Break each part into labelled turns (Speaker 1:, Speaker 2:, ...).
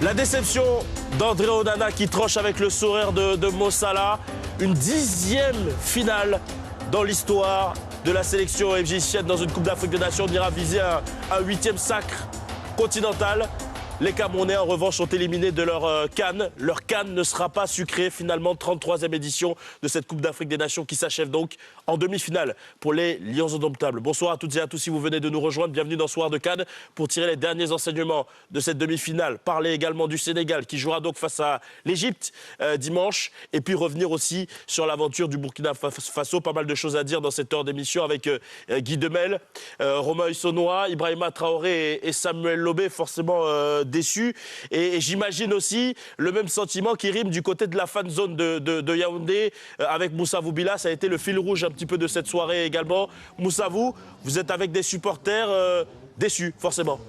Speaker 1: La déception d'André Onana qui tranche avec le sourire de Mo Salah. Une 10e finale dans l'histoire de la sélection égyptienne dans une Coupe d'Afrique des Nations. On ira viser un 8e sacre continental. Les Camerounais, en revanche, sont éliminés de leur CAN. Leur CAN ne sera pas sucré, finalement, 33e édition de cette Coupe d'Afrique des Nations qui s'achève donc en demi-finale pour les Lions indomptables. Bonsoir à toutes et à tous si vous venez de nous rejoindre. Bienvenue dans Soir de CAN pour tirer les derniers enseignements de cette demi-finale. Parler également du Sénégal qui jouera donc face à l'Égypte dimanche. Et puis revenir aussi sur l'aventure du Burkina Faso. Pas mal de choses à dire dans cette heure d'émission avec Guy Demel, Romain Hussonnois, Ibrahima Traoré et Samuel Lobé, forcément déçu. Et j'imagine aussi le même sentiment qui rime du côté de la fan zone de Yaoundé avec Moussa Boubila. Ça a été le fil rouge un petit peu de cette soirée également. Moussa, vous êtes avec des supporters déçus, forcément.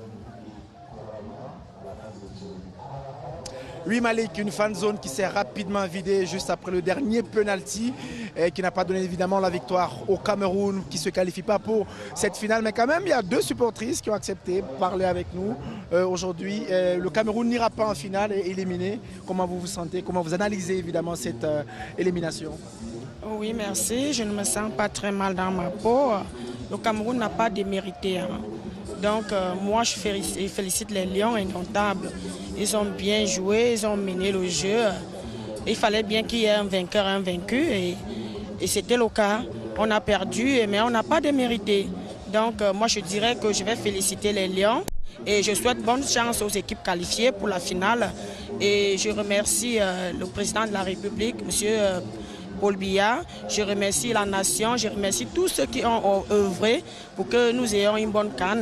Speaker 2: Oui, Malik, une fan zone qui s'est rapidement vidée juste après le dernier penalty et qui n'a pas donné évidemment la victoire au Cameroun, qui ne se qualifie pas pour cette finale. Mais quand même, il y a 2 supportrices qui ont accepté de parler avec nous aujourd'hui. Le Cameroun n'ira pas en finale et est éliminé. Comment vous vous sentez? Comment vous analysez évidemment cette élimination?
Speaker 3: Oui, merci. Je ne me sens pas très mal dans ma peau. Le Cameroun n'a pas démérité. Donc, moi, je félicite les Lions indomptables. Ils ont bien joué, ils ont mené le jeu. Il fallait bien qu'il y ait un vainqueur, un vaincu. Et c'était le cas. On a perdu, mais on n'a pas démérité. Donc, moi, je dirais que je vais féliciter les Lions. Et je souhaite bonne chance aux équipes qualifiées pour la finale. Et je remercie le président de la République, M. Paul Biya. Je remercie la nation, je remercie tous ceux qui ont œuvré pour que nous ayons une bonne CAN.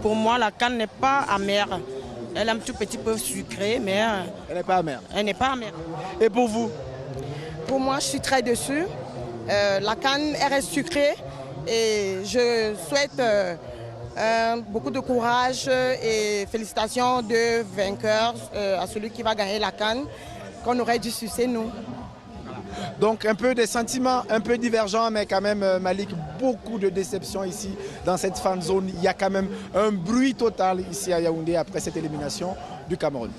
Speaker 3: Pour moi, la CAN n'est pas amère. Elle est un tout petit peu sucrée, mais
Speaker 2: elle n'est pas amère.
Speaker 3: Elle n'est pas amère.
Speaker 2: Et pour vous?
Speaker 4: Pour moi, je suis très déçue. La CAN, elle reste sucrée. Et je souhaite beaucoup de courage et félicitations de vainqueur à celui qui va gagner la CAN, qu'on aurait dû sucer, nous.
Speaker 2: Donc un peu des sentiments un peu divergents, mais quand même, Malik, beaucoup de déceptions ici dans cette fan zone. Il y a quand même un bruit total ici à Yaoundé après cette élimination du Cameroun.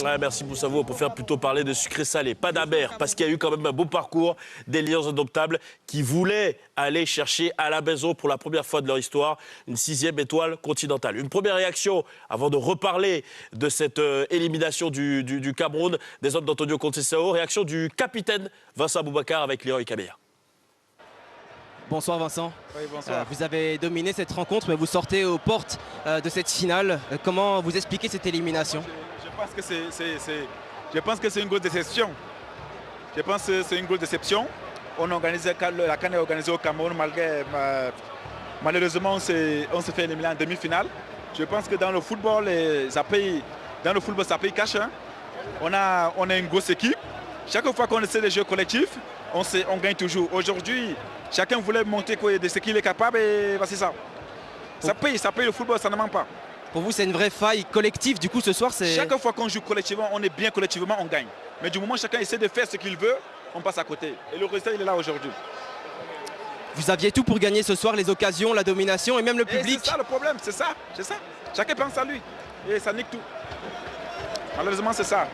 Speaker 1: Ouais, merci Moussa. On préfère plutôt parler de sucré salé, pas d'amère, parce qu'il y a eu quand même un beau parcours des Lions indomptables qui voulaient aller chercher à la maison pour la première fois de leur histoire une 6e étoile continentale. Une première réaction avant de reparler de cette élimination du Cameroun, des hommes d'Antonio Conceição. Réaction du capitaine Vincent Aboubakar avec Leroy Kabea.
Speaker 5: Bonsoir Vincent.
Speaker 6: Oui, bonsoir.
Speaker 5: Vous avez dominé cette rencontre, mais vous sortez aux portes de cette finale. Comment vous expliquez cette élimination?
Speaker 6: Je pense que c'est une grosse déception. Je pense que c'est une grosse déception. La CAN est organisée au Cameroun, malheureusement on s'est fait éliminer en demi-finale. Je pense que dans le football, ça paye cash. Hein. On a une grosse équipe. Chaque fois qu'on essaie les jeux collectifs, on gagne toujours. Aujourd'hui, chacun voulait montrer de ce qu'il est capable et c'est ça. Ça paye le football, ça ne ment pas.
Speaker 5: Pour vous, c'est une vraie faille collective. Du coup, ce soir, c'est...
Speaker 6: Chaque fois qu'on joue collectivement, on est bien collectivement, on gagne. Mais du moment où chacun essaie de faire ce qu'il veut, on passe à côté. Et le résultat, il est là aujourd'hui.
Speaker 5: Vous aviez tout pour gagner ce soir, les occasions, la domination et même le public.
Speaker 6: C'est ça le problème, c'est ça. Chacun pense à lui. Et ça nique tout. Malheureusement, c'est ça.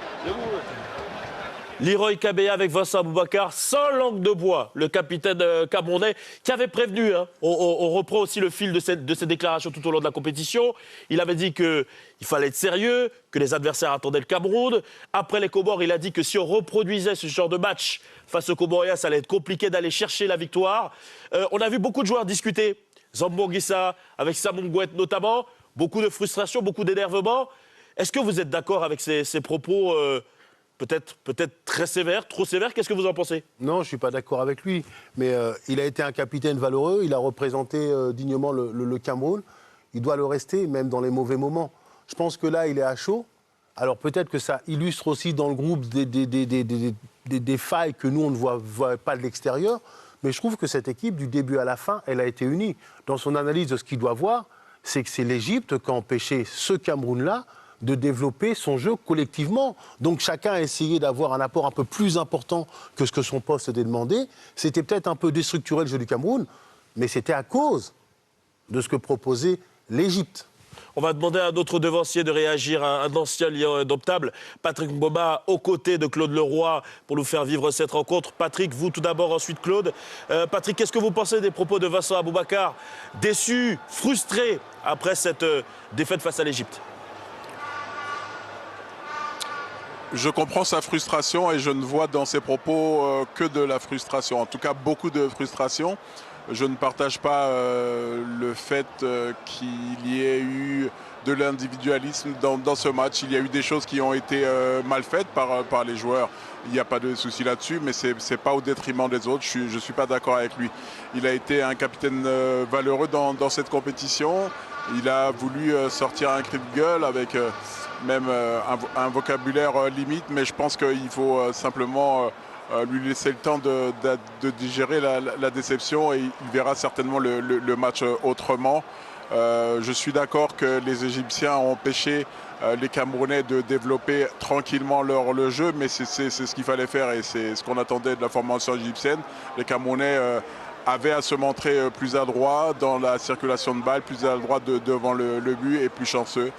Speaker 1: Leroy Kabea avec Vincent Aboubakar, sans langue de bois, le capitaine camerounais, qui avait prévenu, hein, on reprend aussi le fil de ses déclarations tout au long de la compétition, il avait dit qu'il fallait être sérieux, que les adversaires attendaient le Cameroun. Après les Comores, il a dit que si on reproduisait ce genre de match face aux Comoriens, ça allait être compliqué d'aller chercher la victoire. On a vu beaucoup de joueurs discuter, Zambo Anguissa, avec Samou Ngouet notamment, beaucoup de frustration, beaucoup d'énervement. Est-ce que vous êtes d'accord avec ces propos peut-être très sévère, trop sévère? Qu'est-ce que vous en pensez?
Speaker 7: Non, je ne suis pas d'accord avec lui. Mais il a été un capitaine valeureux, il a représenté dignement le Cameroun. Il doit le rester, même dans les mauvais moments. Je pense que là, il est à chaud. Alors peut-être que ça illustre aussi dans le groupe des failles que nous, on ne voit pas de l'extérieur. Mais je trouve que cette équipe, du début à la fin, elle a été unie. Dans son analyse de ce qu'il doit voir, c'est que c'est l'Égypte qui a empêché ce Cameroun-là de développer son jeu collectivement. Donc chacun a essayé d'avoir un apport un peu plus important que ce que son poste était demandé. C'était peut-être un peu déstructuré le jeu du Cameroun, mais c'était à cause de ce que proposait l'Égypte.
Speaker 1: On va demander à notre devancier de réagir, à un ancien lion indomptable, Patrick Mboma, aux côtés de Claude Leroy, pour nous faire vivre cette rencontre. Patrick, vous tout d'abord, ensuite Claude. Patrick, qu'est-ce que vous pensez des propos de Vincent Aboubakar, déçu, frustré après cette défaite face à l'Égypte?
Speaker 8: Je comprends sa frustration et je ne vois dans ses propos que de la frustration, en tout cas beaucoup de frustration. Je ne partage pas le fait qu'il y ait eu de l'individualisme dans ce match. Il y a eu des choses qui ont été mal faites par les joueurs. Il n'y a pas de souci là-dessus, mais ce n'est pas au détriment des autres. Je ne suis pas d'accord avec lui. Il a été un capitaine valeureux dans cette compétition. Il a voulu sortir un cri de gueule avec même un vocabulaire limite, mais je pense qu'il faut simplement lui laisser le temps de digérer la déception et il verra certainement le match autrement. Je suis d'accord que les Égyptiens ont empêché les Camerounais de développer tranquillement le jeu, mais c'est ce qu'il fallait faire et c'est ce qu'on attendait de la formation égyptienne. Les Camerounais avaient à se montrer plus adroits dans la circulation de balles, plus adroits devant le but et plus chanceux.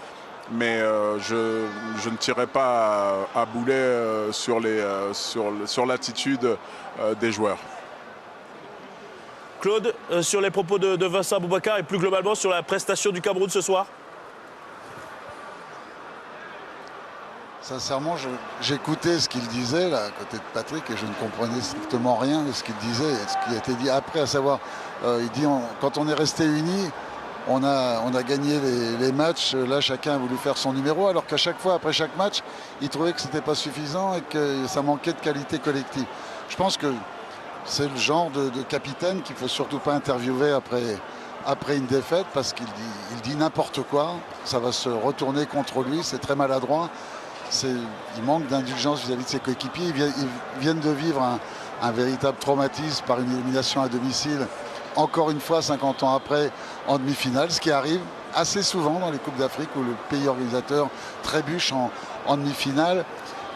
Speaker 8: Mais je ne tirerai pas à boulet sur l'attitude des joueurs.
Speaker 1: Claude, sur les propos de Vincent Aboubakar et plus globalement sur la prestation du Cameroun ce soir?
Speaker 9: Sincèrement, j'écoutais ce qu'il disait là, à côté de Patrick et je ne comprenais strictement rien de ce qu'il disait et ce qui a été dit après, à savoir, il dit quand on est resté unis, on a gagné les matchs, là chacun a voulu faire son numéro, alors qu'à chaque fois, après chaque match, il trouvait que ce n'était pas suffisant et que ça manquait de qualité collective. Je pense que c'est le genre de capitaine qu'il ne faut surtout pas interviewer après une défaite parce qu'il dit n'importe quoi, ça va se retourner contre lui, c'est très maladroit, il manque d'indulgence vis-à-vis de ses coéquipiers, ils viennent de vivre un véritable traumatisme par une élimination à domicile. Encore une fois, 50 ans après, en demi-finale, ce qui arrive assez souvent dans les Coupes d'Afrique où le pays organisateur trébuche en demi-finale.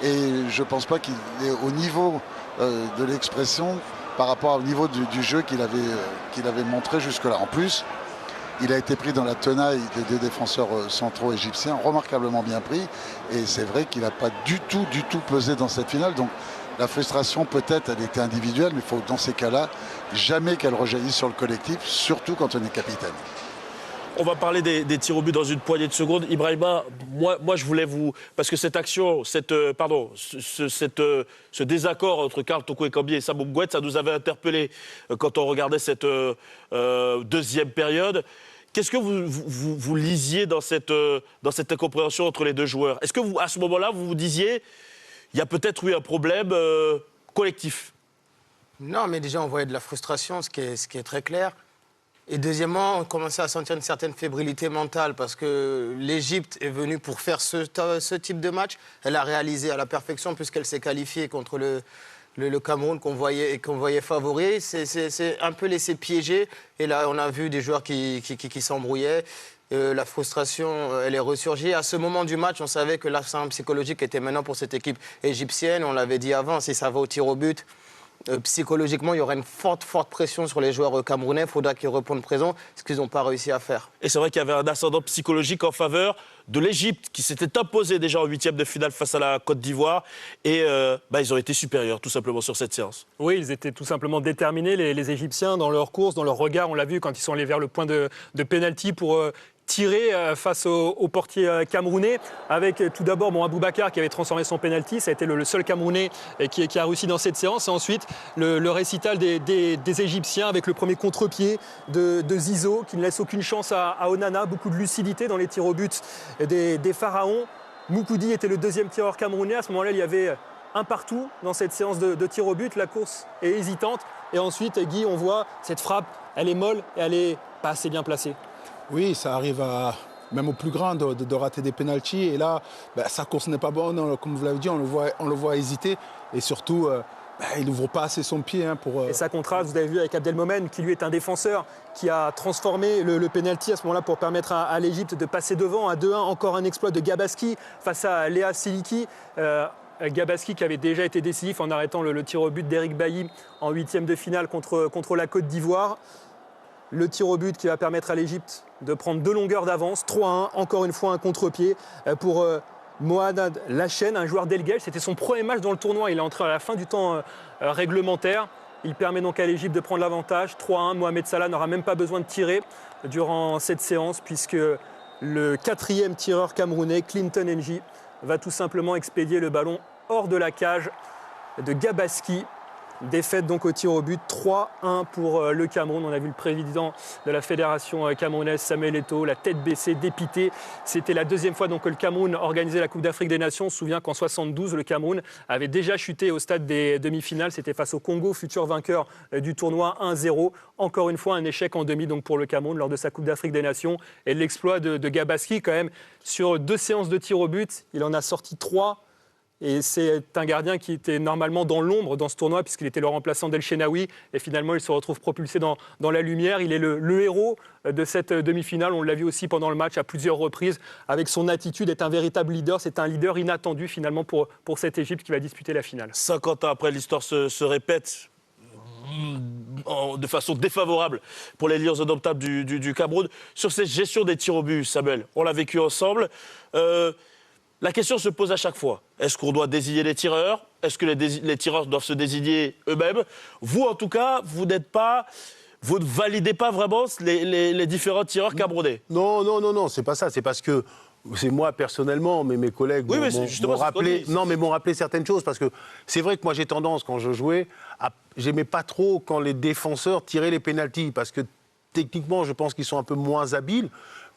Speaker 9: Et je ne pense pas qu'il est au niveau de l'expression par rapport au niveau du jeu qu'il avait montré jusque-là. En plus, il a été pris dans la tenaille des deux défenseurs centraux égyptiens, remarquablement bien pris. Et c'est vrai qu'il n'a pas du tout pesé dans cette finale. Donc, la frustration, peut-être, elle était individuelle, mais il faut, dans ces cas-là, jamais qu'elle rejaillisse sur le collectif, surtout quand on est capitaine.
Speaker 1: On va parler des tirs au but dans une poignée de secondes. Ibrahima, moi je voulais vous... Parce que cette action, ce désaccord entre Karl Toko Ekambi et Sambou Mgouette, ça nous avait interpellés quand on regardait cette deuxième période. Qu'est-ce que vous lisiez dans cette incompréhension entre les deux joueurs? Est-ce que à ce moment-là, vous vous disiez, il y a peut-être eu un problème collectif?
Speaker 10: Non, mais déjà, on voyait de la frustration, ce qui est très clair. Et deuxièmement, on commençait à sentir une certaine fébrilité mentale parce que l'Égypte est venue pour faire ce type de match. Elle a réalisé à la perfection puisqu'elle s'est qualifiée contre le Cameroun qu'on voyait favori. C'est un peu laissé piéger. Et là, on a vu des joueurs qui s'embrouillaient. La frustration, elle est ressurgie. À ce moment du match, on savait que l'ascendant psychologique était maintenant pour cette équipe égyptienne. On l'avait dit avant, si ça va au tir au but, psychologiquement, il y aura une forte pression sur les joueurs camerounais. Il faudra qu'ils répondent présent, ce qu'ils n'ont pas réussi à faire.
Speaker 1: Et c'est vrai qu'il y avait un ascendant psychologique en faveur de l'Égypte, qui s'était imposée déjà en huitième de finale face à la Côte d'Ivoire. Et ils ont été supérieurs, tout simplement, sur cette séance.
Speaker 11: Oui, ils étaient tout simplement déterminés, les Égyptiens, dans leur course, dans leur regard. On l'a vu quand ils sont allés vers le point de pénalty pour... tiré face au portier camerounais, avec tout d'abord Aboubakar qui avait transformé son pénalty. Ça a été le seul Camerounais qui a réussi dans cette séance. Et ensuite, le récital des Égyptiens avec le premier contre-pied de Zizo qui ne laisse aucune chance à Onana. Beaucoup de lucidité dans les tirs au but des Pharaons. Moukoudi était le deuxième tireur camerounais. À ce moment-là, il y avait un partout dans cette séance de tirs au but. La course est hésitante. Et ensuite, Guy, on voit cette frappe, elle est molle et elle n'est pas assez bien placée.
Speaker 2: Oui, ça arrive même aux plus grands de rater des pénaltys. Et là, sa course n'est pas bonne. Comme vous l'avez dit, on le voit hésiter. Et surtout, il n'ouvre pas assez son pied. pour.
Speaker 11: Et ça contraste, vous avez vu avec Abdelmomen, qui lui est un défenseur, qui a transformé le pénalty à ce moment-là pour permettre à l'Égypte de passer devant à 2-1. Encore un exploit de Gabaski face à Léa Siliki. Gabaski qui avait déjà été décisif en arrêtant le tir au but d'Eric Bailly en huitième de finale contre la Côte d'Ivoire. Le tir au but qui va permettre à l'Égypte de prendre 2 longueurs d'avance. 3-1, encore une fois un contre-pied pour Mohamed Lachen, un joueur d'El-Ghel. C'était son premier match dans le tournoi. Il est entré à la fin du temps réglementaire. Il permet donc à l'Égypte de prendre l'avantage. 3-1, Mohamed Salah n'aura même pas besoin de tirer durant cette séance puisque le 4e tireur camerounais, Clinton Nji, va tout simplement expédier le ballon hors de la cage de Gabaski. Défaite donc au tir au but, 3-1 pour le Cameroun. On a vu le président de la fédération camerounaise, Samuel Eto'o, la tête baissée, dépité. C'était la 2e fois donc que le Cameroun organisait la Coupe d'Afrique des Nations. On se souvient qu'en 72, le Cameroun avait déjà chuté au stade des demi-finales. C'était face au Congo, futur vainqueur du tournoi 1-0. Encore une fois, un échec en demi donc pour le Cameroun lors de sa Coupe d'Afrique des Nations. Et l'exploit de Gabaski quand même sur 2 séances de tir au but. Il en a sorti 3. Et c'est un gardien qui était normalement dans l'ombre dans ce tournoi puisqu'il était le remplaçant d'El Shenaoui. Et finalement, il se retrouve propulsé dans la lumière. Il est le héros de cette demi-finale. On l'a vu aussi pendant le match à plusieurs reprises avec son attitude, est un véritable leader. C'est un leader inattendu finalement pour cette Égypte qui va disputer la finale.
Speaker 1: 50 ans après, l'histoire se répète de façon défavorable pour les Lions indomptables du Cameroun. Sur cette gestion des tirs au but, Samuel, on l'a vécu ensemble. La question se pose à chaque fois. Est-ce qu'on doit désigner les tireurs? Est-ce que les tireurs doivent se désigner eux-mêmes? Vous, en tout cas, vous ne validez pas vraiment les différents tireurs camerounais.
Speaker 7: Non, c'est pas ça. C'est parce que c'est moi personnellement, mais mes collègues m'ont rappelé certaines choses. Parce que c'est vrai que moi j'ai tendance, quand je jouais, j'aimais pas trop quand les défenseurs tiraient les pénaltys. Parce que techniquement, je pense qu'ils sont un peu moins habiles.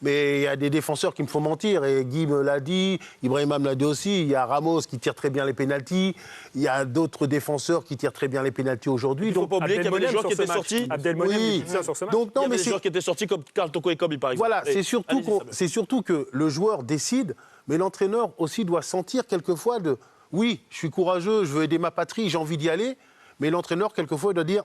Speaker 7: Mais il y a des défenseurs qui me font mentir. Et Guy me l'a dit, Ibrahima me l'a dit aussi. Il y a Ramos qui tire très bien les pénaltys. Il y a d'autres défenseurs qui tirent très bien les pénaltys aujourd'hui.
Speaker 1: Il ne faut pas oublier qu'il y avait des joueurs qui étaient sortis.
Speaker 11: Abdelmonem sur ce match.
Speaker 1: Donc, non, mais des joueurs qui étaient sortis comme Karl Toko et Kobe, par exemple.
Speaker 7: Voilà, c'est surtout que le joueur décide, mais l'entraîneur aussi doit sentir quelquefois oui, je suis courageux, je veux aider ma patrie, j'ai envie d'y aller. Mais l'entraîneur, quelquefois, il doit dire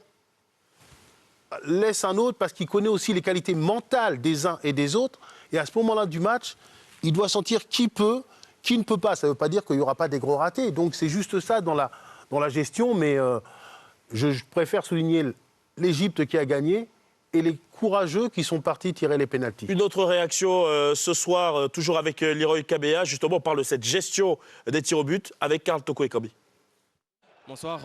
Speaker 7: laisse un autre parce qu'il connaît aussi les qualités mentales des uns et des autres. Et à ce moment-là du match, il doit sentir qui peut, qui ne peut pas. Ça ne veut pas dire qu'il n'y aura pas des gros ratés. Donc c'est juste ça dans la gestion. Mais je préfère souligner l'Égypte qui a gagné et les courageux qui sont partis tirer les pénaltys.
Speaker 1: Une autre réaction ce soir, toujours avec Leroy Kabea. Justement, on parle de cette gestion des tirs au but avec Karl Toko et Kobe.
Speaker 5: Bonsoir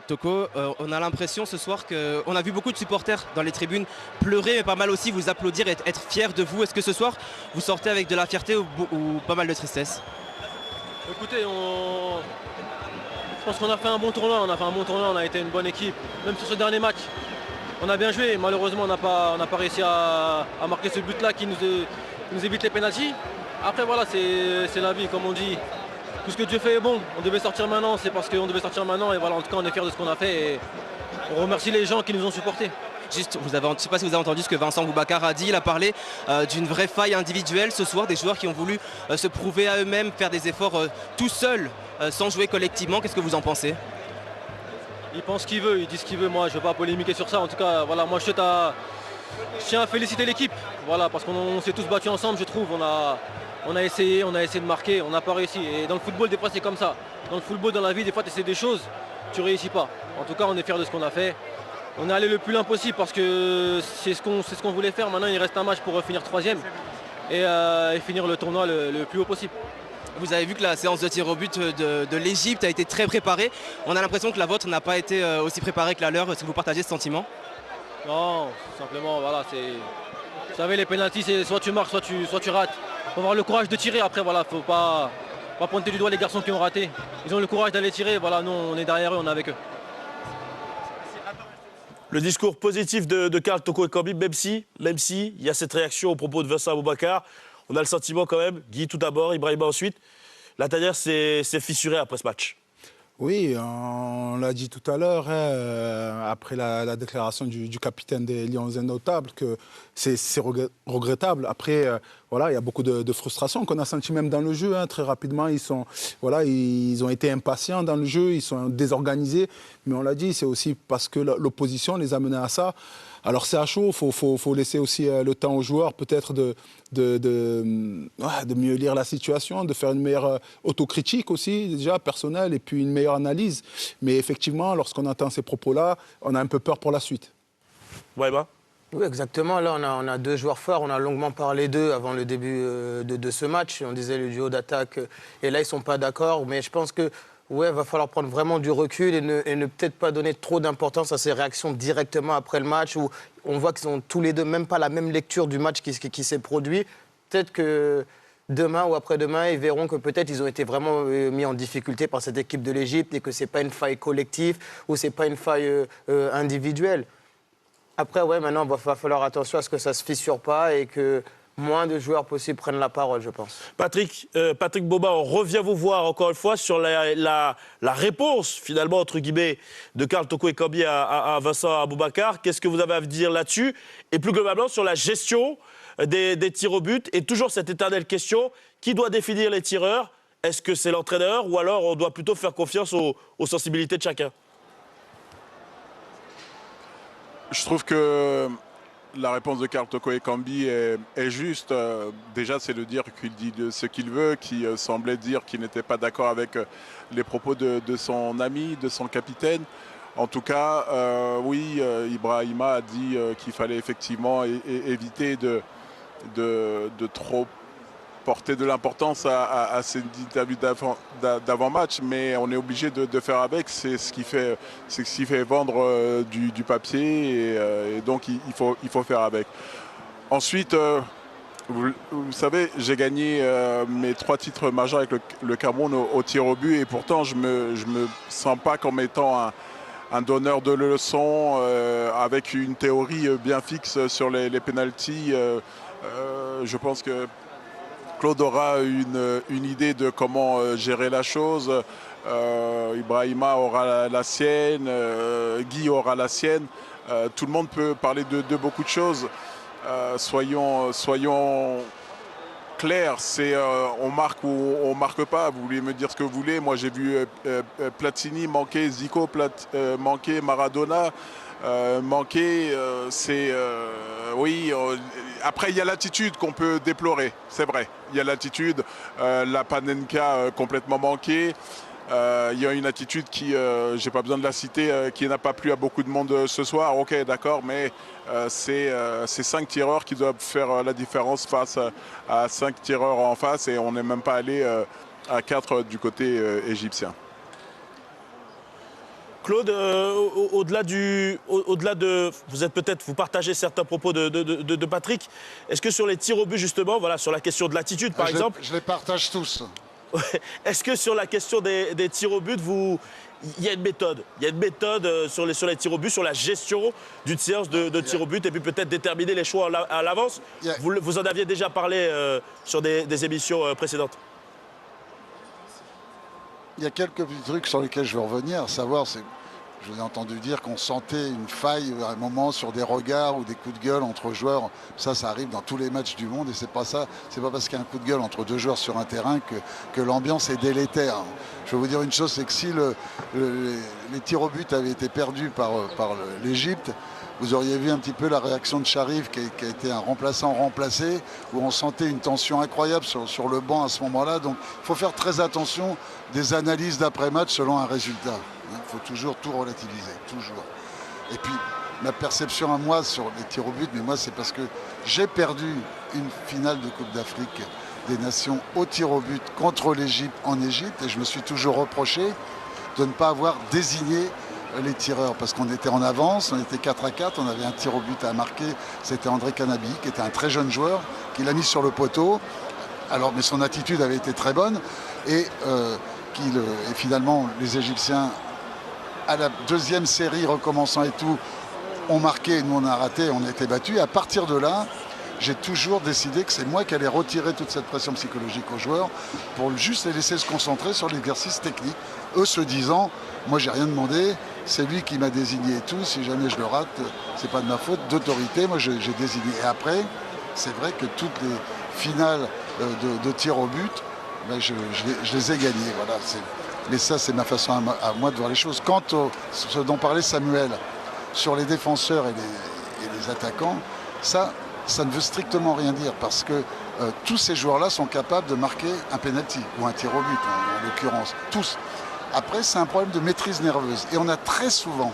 Speaker 5: Toko, on a l'impression ce soir qu'on a vu beaucoup de supporters dans les tribunes pleurer, mais pas mal aussi vous applaudir et être fiers de vous. Est-ce que ce soir vous sortez avec de la fierté ou pas mal de tristesse?
Speaker 12: Écoutez, je pense qu'on a fait un bon tournoi, on a été une bonne équipe. Même sur ce dernier match, on a bien joué. Malheureusement, on n'a pas réussi à marquer ce but-là qui nous évite les pénaltys. Après voilà, c'est la vie, comme on dit. Tout ce que Dieu fait est bon. On devait sortir maintenant, c'est parce qu'on devait sortir maintenant. Et voilà, en tout cas, on est fiers de ce qu'on a fait. Et on remercie les gens qui nous ont supportés.
Speaker 5: Juste, je ne sais pas si vous avez entendu ce que Vincent Boubacar a dit. Il a parlé d'une vraie faille individuelle ce soir, des joueurs qui ont voulu se prouver à eux-mêmes, faire des efforts tout seuls, sans jouer collectivement. Qu'est-ce que vous en pensez?
Speaker 12: Il pense ce qu'il veut, il dit ce qu'il veut. Moi, je ne vais pas polémiquer sur ça. En tout cas, voilà, moi, je tiens à féliciter l'équipe. Voilà, parce qu'on s'est tous battus ensemble, je trouve. On a essayé de marquer, on n'a pas réussi. Et dans le football, des fois, c'est comme ça. Dans le football, dans la vie, des fois, tu essaies des choses, tu ne réussis pas. En tout cas, on est fiers de ce qu'on a fait. On est allé le plus loin possible parce que c'est ce qu'on voulait faire. Maintenant, il reste un match pour finir 3e et finir le tournoi le plus haut possible.
Speaker 5: Vous avez vu que la séance de tir au but de l'Égypte a été très préparée. On a l'impression que la vôtre n'a pas été aussi préparée que la leur. Est-ce que vous partagez ce sentiment?
Speaker 12: Non, simplement, voilà. Vous savez, les pénaltys, c'est soit tu marques, soit tu rates. Il faut avoir le courage de tirer. Après, voilà, faut pas pointer du doigt les garçons qui ont raté. Ils ont le courage d'aller tirer. Voilà, nous, on est derrière eux, on est avec eux.
Speaker 1: Le discours positif de Karl Toko et Kobe, même si il y a cette réaction au propos de Vincent Boubacar, on a le sentiment quand même, Guy tout d'abord, Ibrahima ensuite, la tanière s'est fissurée après ce match.
Speaker 13: Oui, on l'a dit tout à l'heure, après la déclaration du capitaine des Lions indomptables, que c'est regrettable. Après, voilà, il y a beaucoup de frustration qu'on a senti même dans le jeu. Très rapidement, ils ont été impatients dans le jeu, ils sont désorganisés. Mais on l'a dit, c'est aussi parce que l'opposition les a menés à ça. Alors c'est à chaud, il faut laisser aussi le temps aux joueurs peut-être de mieux lire la situation, de faire une meilleure autocritique aussi déjà personnelle et puis une meilleure analyse. Mais effectivement, lorsqu'on entend ces propos-là, on a un peu peur pour la suite.
Speaker 1: Ouais, bah.
Speaker 10: Oui, exactement. Là, on a 2 joueurs forts. On a longuement parlé d'eux avant le début de ce match. On disait le duo d'attaque. Et là, ils ne sont pas d'accord. Mais je pense que va falloir prendre vraiment du recul et ne peut-être pas donner trop d'importance à ces réactions directement après le match où on voit qu'ils ont tous les deux même pas la même lecture du match qui s'est produit. Peut-être que demain ou après-demain, ils verront que peut-être ils ont été vraiment mis en difficulté par cette équipe de l'Égypte et que ce n'est pas une faille collective ou ce n'est pas une faille individuelle. Après, maintenant, il va falloir attention à ce que ça ne se fissure pas et que moins de joueurs possibles prennent la parole, je pense.
Speaker 1: Patrick Boba, on revient vous voir encore une fois sur la réponse, finalement, entre guillemets, de Karl Toko Ekambi à Vincent Aboubakar. Qu'est-ce que vous avez à dire là-dessus? Et plus globalement, sur la gestion des tirs au but. Et toujours cette éternelle question, qui doit définir les tireurs? Est-ce que c'est l'entraîneur ou alors on doit plutôt faire confiance aux sensibilités de chacun?
Speaker 8: Je trouve que la réponse de Karl Toko Ekambi est juste. Déjà, c'est de dire qu'il dit ce qu'il veut, qui semblait dire qu'il n'était pas d'accord avec les propos de son ami, de son capitaine. En tout cas, oui, Ibrahima a dit qu'il fallait effectivement éviter de trop porter de l'importance à ces interviews d'avant-match, mais on est obligé de faire avec. C'est ce qui fait vendre du papier et donc il faut faire avec. Ensuite, vous savez, j'ai gagné mes 3 titres majeurs avec le Cameroun au tir au but et pourtant je me sens pas comme étant un donneur de leçons avec une théorie bien fixe sur les pénaltys. Je pense que Claude aura une idée de comment gérer la chose. Ibrahima aura la sienne, Guy aura la sienne. Tout le monde peut parler de beaucoup de choses. Soyons clairs, c'est on marque ou on marque pas. Vous voulez me dire ce que vous voulez. Moi j'ai vu Platini manquer, Zico manquer, Maradona manquer. Oui. Après, il y a l'attitude qu'on peut déplorer, c'est vrai. Il y a l'attitude, la Panenka complètement manquée. Il y a une attitude qui, j'ai pas besoin de la citer, qui n'a pas plu à beaucoup de monde ce soir. Ok, d'accord, mais c'est 5 tireurs qui doivent faire la différence face à 5 tireurs en face et on n'est même pas allé à 4 du côté égyptien.
Speaker 1: Claude, au-delà de, vous partagez certains propos de Patrick. Est-ce que sur les tirs au but justement, voilà, sur la question de l'attitude par exemple,
Speaker 9: je les partage tous.
Speaker 1: Est-ce que sur la question des tirs au but, il y a une méthode, sur les tirs au but, sur la gestion d'une séance de tirs au but et puis peut-être déterminer les choix à l'avance. Vous en aviez déjà parlé sur des émissions précédentes.
Speaker 9: Il y a quelques petits trucs sur lesquels je veux revenir, à savoir, je vous ai entendu dire qu'on sentait une faille à un moment sur des regards ou des coups de gueule entre joueurs. Ça arrive dans tous les matchs du monde et c'est pas parce qu'il y a un coup de gueule entre 2 joueurs sur un terrain que l'ambiance est délétère. Je vais vous dire une chose, c'est que si les tirs au but avaient été perdus par l'Égypte, vous auriez vu un petit peu la réaction de Sharif qui a été un remplaçant remplacé, où on sentait une tension incroyable sur le banc à ce moment-là. Donc il faut faire très attention des analyses d'après-match selon un résultat. Il faut toujours tout relativiser, toujours. Et puis ma perception à moi sur les tirs au but, mais moi c'est parce que j'ai perdu une finale de Coupe d'Afrique des Nations au tir au but contre l'Égypte en Égypte et je me suis toujours reproché de ne pas avoir désigné les tireurs parce qu'on était en avance, on était 4-4, on avait un tir au but à marquer, c'était André Canabi qui était un très jeune joueur, qui l'a mis sur le poteau, mais son attitude avait été très bonne et finalement les Égyptiens à la 2e série recommençant et tout ont marqué, nous on a raté, on a été battus. À partir de là, j'ai toujours décidé que c'est moi qui allais retirer toute cette pression psychologique aux joueurs pour juste les laisser se concentrer sur l'exercice technique. Eux se disant, moi j'ai rien demandé, c'est lui qui m'a désigné et tout, si jamais je le rate, c'est pas de ma faute, d'autorité, moi j'ai désigné. Et après, c'est vrai que toutes les finales de tir au but, je les ai gagnées. Voilà, mais ça c'est ma façon à moi de voir les choses. Quant à ce dont parlait Samuel, sur les défenseurs et les attaquants, ça ne veut strictement rien dire parce que tous ces joueurs-là sont capables de marquer un penalty ou un tir au but en l'occurrence, tous. Après, c'est un problème de maîtrise nerveuse et on a très souvent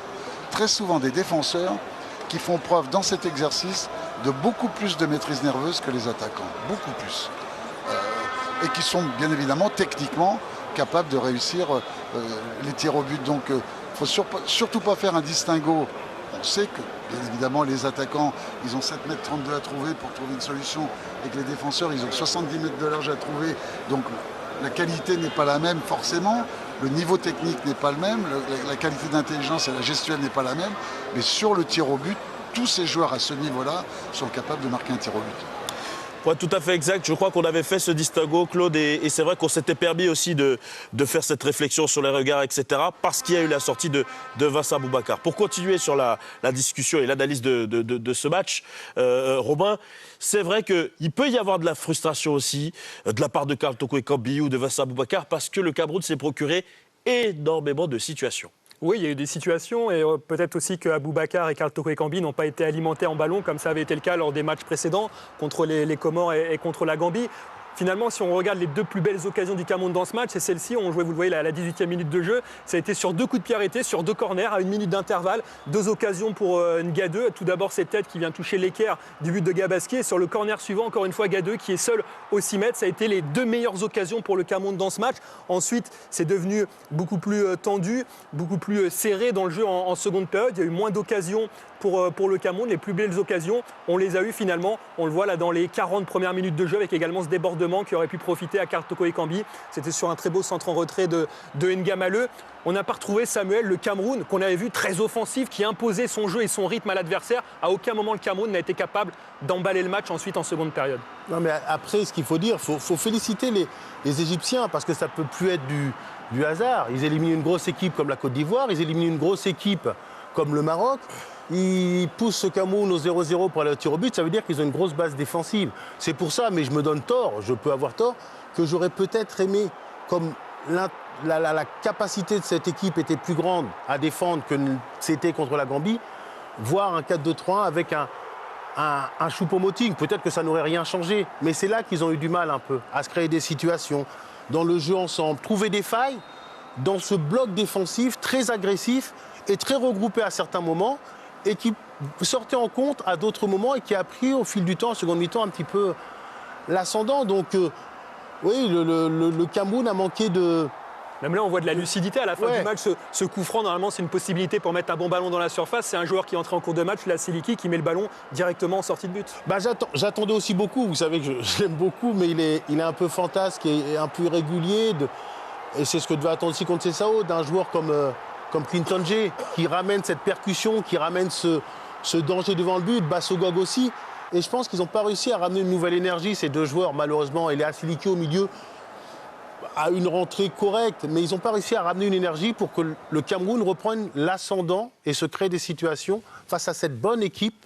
Speaker 9: des défenseurs qui font preuve dans cet exercice de beaucoup plus de maîtrise nerveuse que les attaquants, beaucoup plus. Et qui sont bien évidemment techniquement capables de réussir les tirs au but. Donc il ne faut surtout pas faire un distinguo. On sait que, bien évidemment, les attaquants, ils ont 7,32 m à trouver pour trouver une solution, et que les défenseurs, ils ont 70 mètres de large à trouver. Donc la qualité n'est pas la même forcément, le niveau technique n'est pas le même, la qualité d'intelligence et la gestuelle n'est pas la même. Mais sur le tir au but, tous ces joueurs à ce niveau-là sont capables de marquer un tir au but.
Speaker 1: Ouais, tout à fait exact. Je crois qu'on avait fait ce distinguo, Claude, et c'est vrai qu'on s'était permis aussi de faire cette réflexion sur les regards, etc., parce qu'il y a eu la sortie de Vincent Aboubakar. Pour continuer sur la discussion et l'analyse de ce match, Robin, c'est vrai qu'il peut y avoir de la frustration aussi de la part de Karl Toko Ekambi ou de Vincent Aboubakar, parce que le Cameroun s'est procuré énormément de situations.
Speaker 11: Oui, il y a eu des situations et peut-être aussi que Aboubakar et Karl Toko Ekambi n'ont pas été alimentés en ballon comme ça avait été le cas lors des matchs précédents contre les Comores et contre la Gambie. Finalement, si on regarde les deux plus belles occasions du Cameroun dans ce match, c'est celle-ci, on jouait, vous le voyez, à la 18e minute de jeu. Ça a été sur 2 coups de pied arrêtés, sur 2 corners, à 1 minute d'intervalle. 2 occasions pour Ngadeu. Tout d'abord, cette tête qui vient toucher l'équerre du but de Gabaski. Et sur le corner suivant, encore une fois, Ngadeu qui est seul au 6 mètres. Ça a été les 2 meilleures occasions pour le Cameroun dans ce match. Ensuite, c'est devenu beaucoup plus tendu, beaucoup plus serré dans le jeu en seconde période. Il y a eu moins d'occasions pour le Cameroun. Les plus belles occasions, on les a eues finalement. On le voit là dans les 40 premières minutes de jeu avec également ce débordement qui aurait pu profiter à Karl Toko Ekambi. C'était sur un très beau centre en retrait de Ngamaleu. On n'a pas retrouvé Samuel, le Cameroun, qu'on avait vu très offensif, qui imposait son jeu et son rythme à l'adversaire. À aucun moment le Cameroun n'a été capable d'emballer le match ensuite en seconde période.
Speaker 7: Non mais après, ce qu'il faut dire, faut féliciter les Égyptiens parce que ça ne peut plus être du hasard. Ils éliminent une grosse équipe comme la Côte d'Ivoire, ils éliminent une grosse équipe comme le Maroc. Ils poussent ce Cameroun au 0-0 pour aller au tir au but, ça veut dire qu'ils ont une grosse base défensive. C'est pour ça, mais je me donne tort, je peux avoir tort, que j'aurais peut-être aimé, comme la capacité de cette équipe était plus grande à défendre que c'était contre la Gambie, voir un 4-2-3-1 avec un Choupo-Moting. Peut-être que ça n'aurait rien changé, mais c'est là qu'ils ont eu du mal un peu à se créer des situations, dans le jeu ensemble, trouver des failles dans ce bloc défensif très agressif et très regroupé à certains moments, et qui sortait en compte à d'autres moments et qui a pris au fil du temps, en seconde mi-temps, un petit peu l'ascendant. Donc oui, le Cameroun a manqué de...
Speaker 11: Même là, on voit de la lucidité à la fin du match. Ce coup franc, normalement, c'est une possibilité pour mettre un bon ballon dans la surface. C'est un joueur qui est entré en cours de match, la Siliki, qui met le ballon directement en sortie de but.
Speaker 7: Bah, j'attendais aussi beaucoup. Vous savez que je l'aime beaucoup, mais il est un peu fantasque et un peu irrégulier. Et c'est ce que devait attendre aussi contre Sessao, d'un joueur comme Clinton J, qui ramène cette percussion, qui ramène ce danger devant le but, Bassogog aussi. Et je pense qu'ils n'ont pas réussi à ramener une nouvelle énergie, ces deux joueurs, malheureusement. Et Léa Siliki au milieu a une rentrée correcte, mais ils n'ont pas réussi à ramener une énergie pour que le Cameroun reprenne l'ascendant et se crée des situations face à cette bonne équipe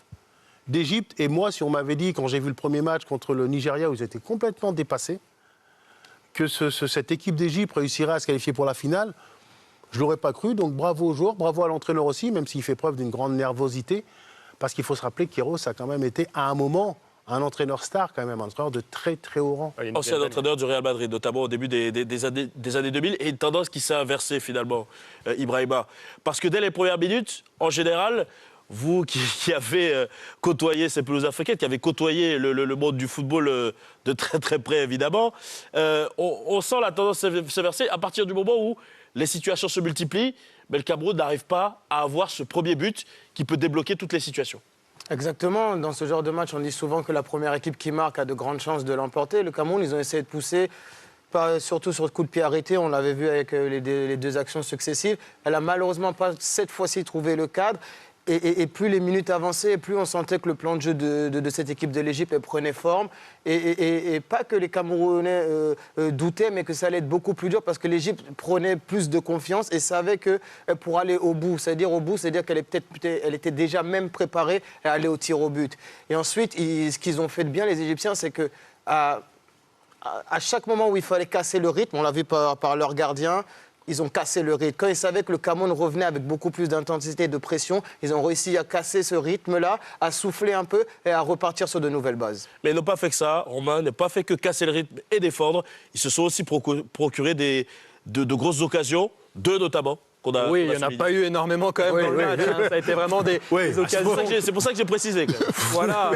Speaker 7: d'Égypte. Et moi, si on m'avait dit, quand j'ai vu le premier match contre le Nigeria, où ils étaient complètement dépassés, que cette équipe d'Égypte réussirait à se qualifier pour la finale, je ne l'aurais pas cru. Donc bravo aux joueurs, bravo à l'entraîneur aussi, même s'il fait preuve d'une grande nervosité. Parce qu'il faut se rappeler que Queiroz a quand même été, à un moment, un entraîneur star, quand même, un entraîneur de très très haut rang.
Speaker 1: Ancien entraîneur du Real Madrid, notamment au début des années 2000, et une tendance qui s'est inversée finalement, Ibrahima. Parce que dès les premières minutes, en général, vous qui avez côtoyé ces pelouses africaines, qui avez côtoyé le monde du football de très très près évidemment, on sent la tendance s'inverser à partir du moment où les situations se multiplient, mais le Cameroun n'arrive pas à avoir ce premier but qui peut débloquer toutes les situations.
Speaker 10: Exactement. Dans ce genre de match, on dit souvent que la première équipe qui marque a de grandes chances de l'emporter. Le Cameroun, ils ont essayé de pousser, surtout sur le coup de pied arrêté. On l'avait vu avec les deux actions successives. Elle n'a malheureusement pas cette fois-ci trouvé le cadre. Et plus les minutes avançaient, plus on sentait que le plan de jeu de cette équipe de l'Égypte prenait forme. Et pas que les Camerounais doutaient, mais que ça allait être beaucoup plus dur parce que l'Égypte prenait plus de confiance et savait que pour aller au bout, c'est-à-dire qu'elle était déjà même préparée à aller au tir au but. Et ensuite, ce qu'ils ont fait de bien, les Égyptiens, c'est que à chaque moment où il fallait casser le rythme, on l'a vu par leur gardien, ils ont cassé le rythme. Quand ils savaient que le Cameroun revenait avec beaucoup plus d'intensité et de pression, ils ont réussi à casser ce rythme-là, à souffler un peu et à repartir sur de nouvelles bases.
Speaker 1: Mais ils n'ont pas fait que ça, Romain, n'ont pas fait que casser le rythme et défendre. Ils se sont aussi procuré de grosses occasions, 2 notamment. qu'on a.
Speaker 11: Oui, il n'y en a pas eu énormément quand même dans le match. Hein. Ça a été vraiment des occasions.
Speaker 1: C'est pour ça que j'ai précisé.
Speaker 11: Voilà,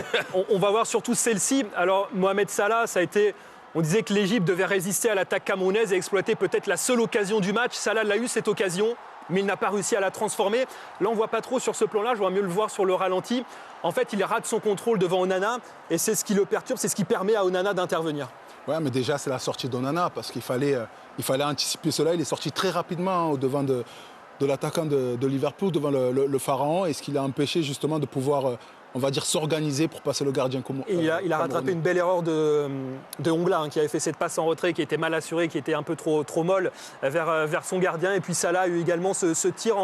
Speaker 11: on va voir surtout celle-ci. Alors, Mohamed Salah, ça a été... On disait que l'Égypte devait résister à l'attaque camerounaise et exploiter peut-être la seule occasion du match. Salah l'a eu, cette occasion, mais il n'a pas réussi à la transformer. Là, on ne voit pas trop sur ce plan-là, je vois mieux le voir sur le ralenti. En fait, il rate son contrôle devant Onana et c'est ce qui le perturbe, c'est ce qui permet à Onana d'intervenir.
Speaker 13: Ouais, mais déjà, c'est la sortie d'Onana parce qu'il fallait anticiper cela. Il est sorti très rapidement au-devant de l'attaquant de Liverpool, devant le Pharaon, et ce qui l'a empêché justement de pouvoir... on va dire, s'organiser pour passer le gardien comme
Speaker 11: il a rattrapé une belle erreur de Ongla, hein, qui avait fait cette passe en retrait, qui était mal assurée, qui était un peu trop molle vers son gardien. Et puis Salah a eu également ce tir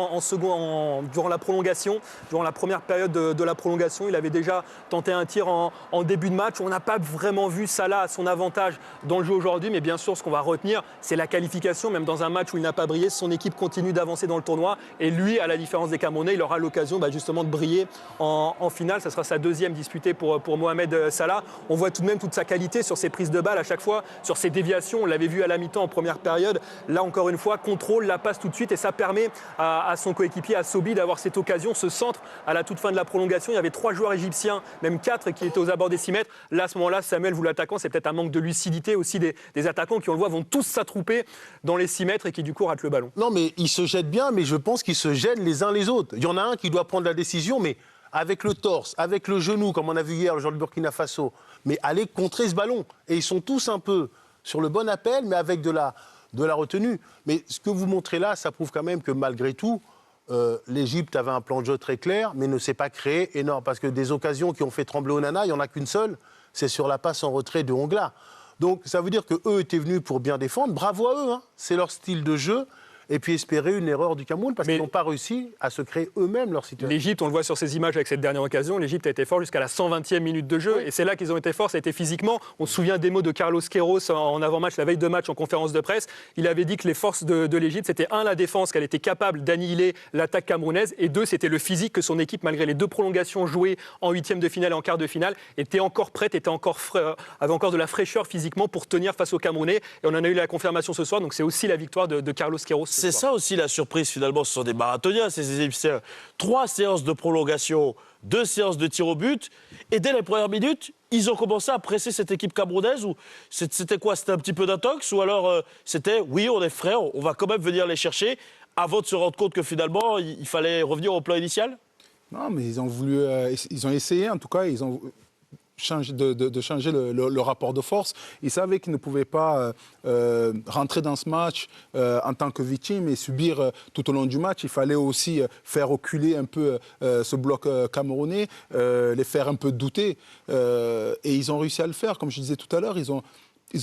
Speaker 11: durant la prolongation, durant la première période de la prolongation. Il avait déjà tenté un tir en début de match. On n'a pas vraiment vu Salah à son avantage dans le jeu aujourd'hui, mais bien sûr, ce qu'on va retenir, c'est la qualification. Même dans un match où il n'a pas brillé, son équipe continue d'avancer dans le tournoi. Et lui, à la différence des Camerounais, il aura l'occasion justement de briller en finale. Ça sera sa deuxième disputée pour Mohamed Salah. On voit tout de même toute sa qualité sur ses prises de balles à chaque fois, sur ses déviations. On l'avait vu à la mi-temps en première période. Là, encore une fois, contrôle, la passe tout de suite et ça permet à son coéquipier, à Sobi, d'avoir cette occasion, ce centre à la toute fin de la prolongation. Il y avait 3 joueurs égyptiens, même 4 qui étaient aux abords des 6 mètres. Là, à ce moment-là, Samuel, vous l'attaquant, c'est peut-être un manque de lucidité aussi des attaquants qui, on le voit, vont tous s'attrouper dans les 6 mètres et qui, du coup, ratent le ballon.
Speaker 7: Non, mais ils se jettent bien, mais je pense qu'ils se gênent les uns les autres. Il y en a un qui doit prendre la décision, mais avec le torse, avec le genou, comme on a vu hier, le joueur du Burkina Faso, mais aller contrer ce ballon. Et ils sont tous un peu sur le bon appel, mais avec de la retenue. Mais ce que vous montrez là, ça prouve quand même que malgré tout, l'Égypte avait un plan de jeu très clair, mais ne s'est pas créé énorme. Parce que des occasions qui ont fait trembler Onana, il n'y en a qu'une seule, c'est sur la passe en retrait de Ongla. Donc ça veut dire qu'eux étaient venus pour bien défendre. Bravo à eux, hein. C'est leur style de jeu. Et puis espérer une erreur du Cameroun parce qu'ils n'ont pas réussi à se créer eux-mêmes leur situation.
Speaker 11: L'Égypte, on le voit sur ces images avec cette dernière occasion, l'Égypte a été fort jusqu'à la 120e minute de jeu. Oui. Et c'est là qu'ils ont été forts, ça a été physiquement. On se souvient des mots de Carlos Queiroz en avant-match, la veille de match en conférence de presse. Il avait dit que les forces de l'Égypte, c'était 1, la défense, qu'elle était capable d'annihiler l'attaque camerounaise, et 2, c'était le physique, que son équipe, malgré les 2 prolongations jouées en 8e de finale et en quart de finale, était encore prête, avait encore de la fraîcheur physiquement pour tenir face aux Camerounais. Et on en a eu la confirmation ce soir, donc c'est aussi la victoire de Carlos Queiroz.
Speaker 1: C'est ça aussi la surprise finalement, ce sont des marathoniens, ces Égyptiens. 3 séances de prolongation, 2 séances de tir au but, et dès les premières minutes, ils ont commencé à presser cette équipe camerounaise. Ou c'était quoi? C'était un petit peu d'intox? Ou alors c'était, oui, on est frères, on va quand même venir les chercher, avant de se rendre compte que finalement, il fallait revenir au plan initial?
Speaker 13: Non, mais ils ont voulu, ils ont essayé, en tout cas, ils ont... changer le rapport de force. Ils savaient qu'ils ne pouvaient pas rentrer dans ce match en tant que victime et subir tout au long du match. Il fallait aussi faire reculer un peu ce bloc camerounais, les faire un peu douter. Et ils ont réussi à le faire. Comme je disais tout à l'heure, ils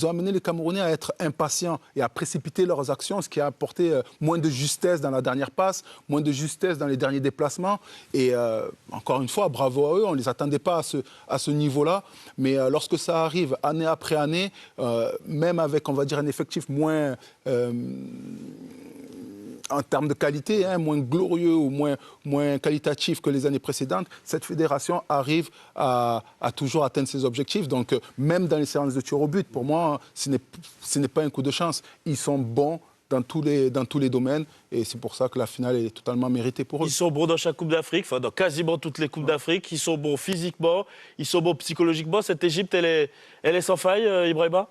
Speaker 13: ont amené les Camerounais à être impatients et à précipiter leurs actions, ce qui a apporté moins de justesse dans la dernière passe, moins de justesse dans les derniers déplacements. Et encore une fois, bravo à eux, on ne les attendait pas à ce niveau-là. Mais lorsque ça arrive année après année, même avec, on va dire, un effectif moins... en termes de qualité, moins glorieux ou moins qualitatif que les années précédentes, cette fédération arrive à toujours atteindre ses objectifs. Donc, même dans les séances de tir au but, pour moi, ce n'est pas un coup de chance. Ils sont bons dans tous les domaines et c'est pour ça que la finale est totalement méritée pour eux.
Speaker 1: Ils sont bons dans chaque Coupe d'Afrique, enfin dans quasiment toutes les Coupes d'Afrique. Ils sont bons physiquement, ils sont bons psychologiquement. Cette Égypte, elle est sans faille, Ibrahima?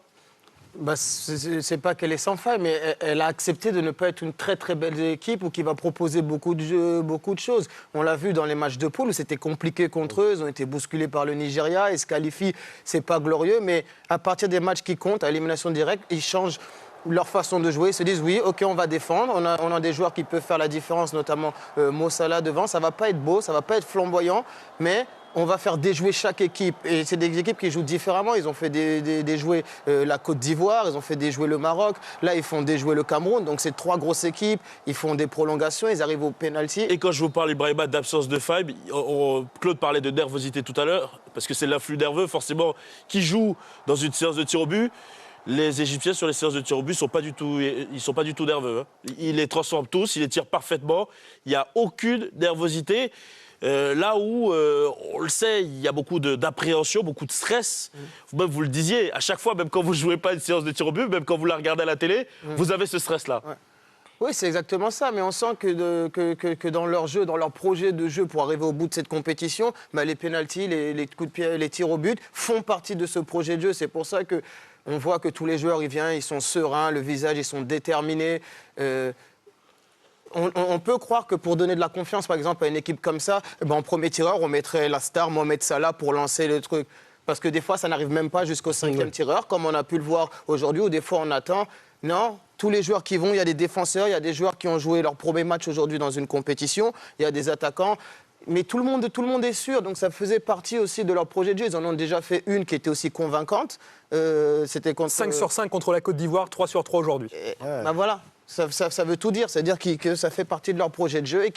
Speaker 10: C'est pas qu'elle est sans faille, mais elle a accepté de ne pas être une très très belle équipe ou qui va proposer beaucoup de choses. On l'a vu dans les matchs de poule où c'était compliqué contre eux, ils ont été bousculés par le Nigeria, ils se qualifient, c'est pas glorieux, mais à partir des matchs qui comptent, à élimination directe, ils changent leur façon de jouer, ils se disent oui, ok, on va défendre, on a des joueurs qui peuvent faire la différence, notamment Mo Salah devant, ça va pas être beau, ça va pas être flamboyant, mais on va faire déjouer chaque équipe. Et c'est des équipes qui jouent différemment. Ils ont fait déjouer la Côte d'Ivoire, ils ont fait déjouer le Maroc. Là, ils font déjouer le Cameroun. Donc, c'est 3 grosses équipes. Ils font des prolongations, ils arrivent au pénalty.
Speaker 1: Et quand je vous parle, Ibrahima, d'absence de faille, Claude parlait de nervosité tout à l'heure, parce que c'est l'afflux nerveux, forcément, qui joue dans une séance de tir au but. Les Égyptiens, sur les séances de tir au but, ils ne sont pas du tout nerveux. Hein. Ils les transforment tous, ils les tirent parfaitement. Il n'y a aucune nervosité. Là où, on le sait, il y a beaucoup d'appréhension, beaucoup de stress. Même vous le disiez, à chaque fois, même quand vous ne jouez pas une séance de tir au but, même quand vous la regardez à la télé, vous avez ce stress-là.
Speaker 10: Ouais. Oui, c'est exactement ça, mais on sent que dans leur jeu, dans leur projet de jeu pour arriver au bout de cette compétition, les pénaltys, les coups de pied, les tirs au but font partie de ce projet de jeu. C'est pour ça qu'on voit que tous les joueurs, ils sont sereins, le visage, ils sont déterminés. On peut croire que pour donner de la confiance, par exemple, à une équipe comme ça, en premier tireur, on mettrait la star Mohamed Salah pour lancer le truc. Parce que des fois, ça n'arrive même pas jusqu'au 5e tireur, comme on a pu le voir aujourd'hui, où des fois, on attend. Non, tous les joueurs qui vont, il y a des défenseurs, il y a des joueurs qui ont joué leur premier match aujourd'hui dans une compétition, il y a des attaquants. Mais tout le monde est sûr, donc ça faisait partie aussi de leur projet de jeu. Ils en ont déjà fait une qui était aussi convaincante. C'était contre...
Speaker 11: 5 sur 5 contre la Côte d'Ivoire, 3 sur 3 aujourd'hui.
Speaker 10: Voilà, ça veut tout dire. C'est-à-dire que ça fait partie de leur projet de jeu et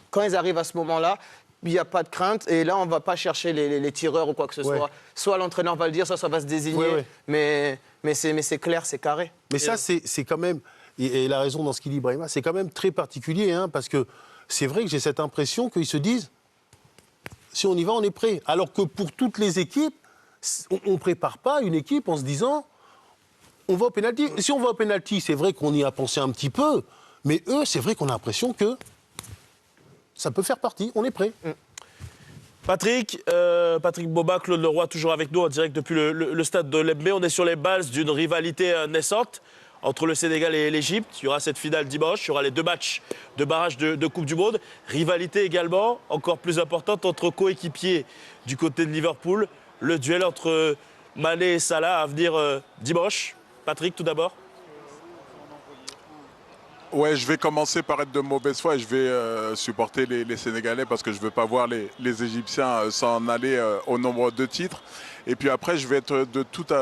Speaker 10: quand ils arrivent à ce moment-là, il n'y a pas de crainte. Et là, on ne va pas chercher les tireurs ou quoi que ce soit. Soit l'entraîneur va le dire, soit ça va se désigner. Mais c'est clair, c'est carré.
Speaker 7: Mais ça, c'est quand même, et il a raison dans ce qu'il dit, Brahima, c'est quand même très particulier, parce que c'est vrai que j'ai cette impression qu'ils se disent, si on y va, on est prêt. Alors que pour toutes les équipes, on ne prépare pas une équipe en se disant, on va au pénalty. Si on va au pénalty, c'est vrai qu'on y a pensé un petit peu, mais eux, c'est vrai qu'on a l'impression que ça peut faire partie, on est prêt.
Speaker 1: Patrick Boba, Claude Leroy, toujours avec nous en direct depuis le stade de l'Embé. On est sur les bases d'une rivalité naissante entre le Sénégal et l'Égypte. Il y aura cette finale dimanche, il y aura les 2 matchs de barrage de Coupe du Monde. Rivalité également, encore plus importante, entre coéquipiers du côté de Liverpool. Le duel entre Mané et Salah à venir dimanche. Patrick, tout d'abord.
Speaker 8: Ouais, je vais commencer par être de mauvaise foi et je vais supporter les Sénégalais parce que je ne veux pas voir les Égyptiens s'en aller au nombre de titres. Et puis après, je vais être de toute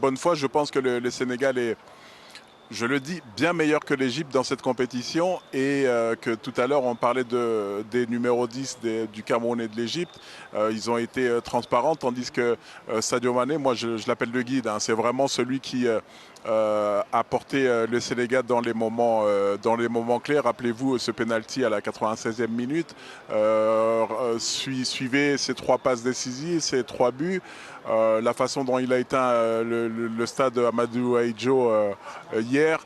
Speaker 8: bonne foi. Je pense que le Sénégal est, je le dis, bien meilleur que l'Égypte dans cette compétition et que tout à l'heure, on parlait des numéros 10 du Cameroun et de l'Égypte. Ils ont été transparents, tandis que Sadio Mané, moi je l'appelle le guide, c'est vraiment celui qui a porté le Sénégal dans les moments clés. Rappelez-vous ce penalty à la 96e minute. Suivez ces 3 passes décisives, ces 3 buts. La façon dont il a éteint le stade Amadou Ahidjo hier,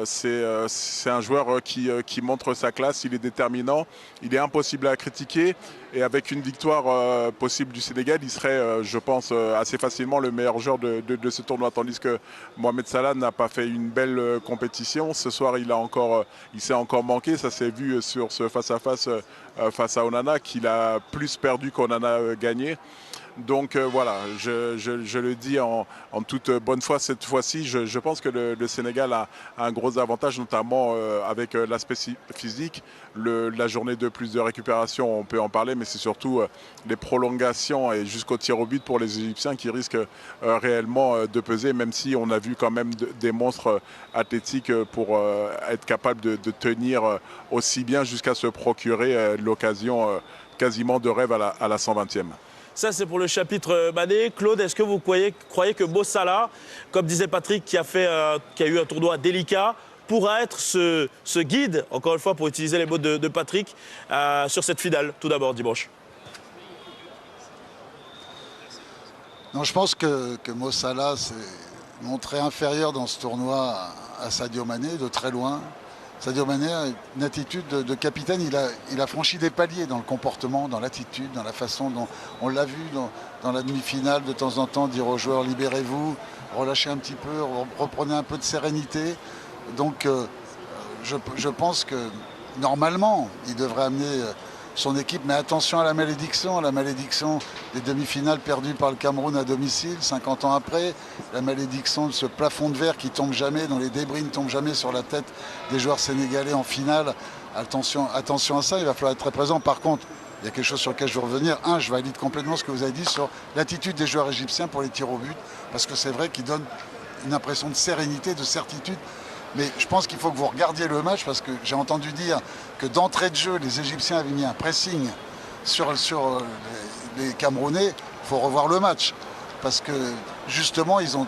Speaker 8: c'est un joueur qui montre sa classe, il est déterminant, il est impossible à critiquer et avec une victoire possible du Sénégal, il serait, je pense, assez facilement le meilleur joueur de ce tournoi, tandis que Mohamed Salah n'a pas fait une belle compétition. Ce soir, il s'est encore manqué, ça s'est vu sur ce face-à-face face à Onana, qu'il a plus perdu qu'Onana gagné. Donc voilà, je le dis en toute bonne foi cette fois-ci. Je pense que le Sénégal a un gros avantage, notamment avec l'aspect physique. La journée de plus de récupération, on peut en parler, mais c'est surtout les prolongations et jusqu'au tir au but pour les Égyptiens qui risquent réellement de peser, même si on a vu quand même des monstres athlétiques pour être capables de tenir aussi bien jusqu'à se procurer l'occasion quasiment de rêve à la 120e.
Speaker 1: Ça, c'est pour le chapitre Mané. Claude, est-ce que vous croyez que Mo Salah, comme disait Patrick, qui a eu un tournoi délicat, pourra être ce guide, encore une fois, pour utiliser les mots de Patrick, sur cette finale, tout d'abord, dimanche?
Speaker 9: Non, je pense que Mo Salah s'est montré inférieur dans ce tournoi à Sadio Mané, de très loin. Sadio Mané a une attitude de capitaine, il a franchi des paliers dans le comportement, dans l'attitude, dans la façon dont on l'a vu dans la demi-finale, de temps en temps dire aux joueurs libérez-vous, relâchez un petit peu, reprenez un peu de sérénité. Donc je pense que normalement il devrait amener son équipe, mais attention à la malédiction des demi-finales perdues par le Cameroun à domicile, 50 ans après, la malédiction de ce plafond de verre qui tombe jamais, dont les débris ne tombent jamais sur la tête des joueurs sénégalais en finale. Attention à ça, il va falloir être très présent. Par contre, il y a quelque chose sur lequel je veux revenir. Je valide complètement ce que vous avez dit sur l'attitude des joueurs égyptiens pour les tirs au but, parce que c'est vrai qu'ils donnent une impression de sérénité, de certitude. Mais je pense qu'il faut que vous regardiez le match parce que j'ai entendu dire que d'entrée de jeu, les Égyptiens avaient mis un pressing sur les Camerounais. Il faut revoir le match parce que justement, ils ont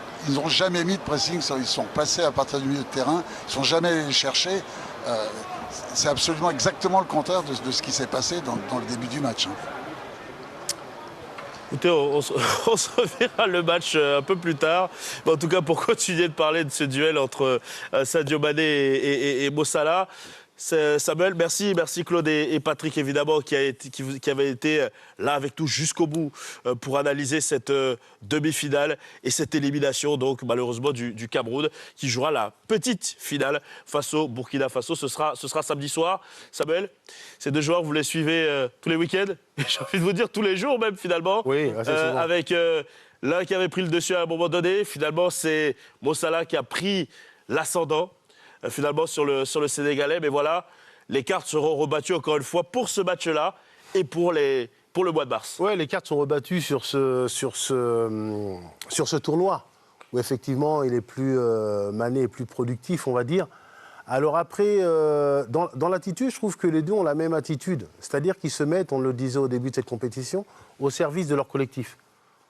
Speaker 9: jamais mis de pressing. Ils sont passés à partir du milieu de terrain. Ils ne sont jamais allés les chercher. C'est absolument exactement le contraire de ce qui s'est passé dans le début du match.
Speaker 1: Écoutez, on se reverra le match un peu plus tard. Mais en tout cas, pour continuer de parler de ce duel entre Sadio Mané et Mo Salah. Samuel, merci Claude et Patrick évidemment qui avaient été là avec nous jusqu'au bout pour analyser cette demi-finale et cette élimination donc malheureusement du Cameroun qui jouera la petite finale face au Burkina Faso. Ce sera samedi soir. Samuel, ces deux joueurs vous les suivez tous les week-ends, j'ai envie de vous dire tous les jours même finalement.
Speaker 7: Oui, assez souvent.
Speaker 1: Avec l'un qui avait pris le dessus à un moment donné. Finalement c'est Mo Salah qui a pris l'ascendant. Finalement sur le Sénégalais. Mais voilà, les cartes seront rebattues encore une fois pour ce match-là et pour le mois de mars.
Speaker 7: Oui, les cartes sont rebattues sur ce tournoi, où effectivement il est plus Mané est plus productif, on va dire. Alors après, dans l'attitude, je trouve que les deux ont la même attitude. C'est-à-dire qu'ils se mettent, on le disait au début de cette compétition, au service de leur collectif,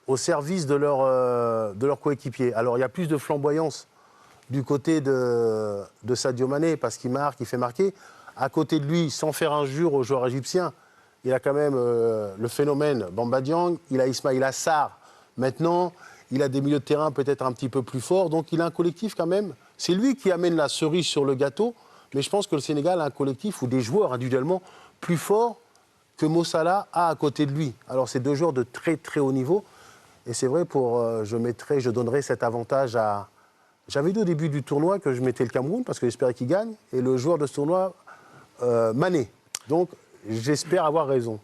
Speaker 7: au service de leur coéquipier. Alors il y a plus de flamboyance du côté de Sadio Mané, parce qu'il marque, il fait marquer. À côté de lui, sans faire injure aux joueurs égyptiens, il a quand même le phénomène Bamba Dieng, il a Ismaïla Sarr. Maintenant, il a des milieux de terrain peut-être un petit peu plus forts, donc il a un collectif quand même. C'est lui qui amène la cerise sur le gâteau, mais je pense que le Sénégal a un collectif ou des joueurs individuellement plus forts que Mo Salah a à côté de lui. Alors c'est deux joueurs de très très haut niveau, et c'est vrai, je donnerais cet avantage à... J'avais dit au début du tournoi que je mettais le Cameroun parce que j'espérais qu'il gagne. Et le joueur de ce tournoi, Mané. Donc, j'espère avoir raison.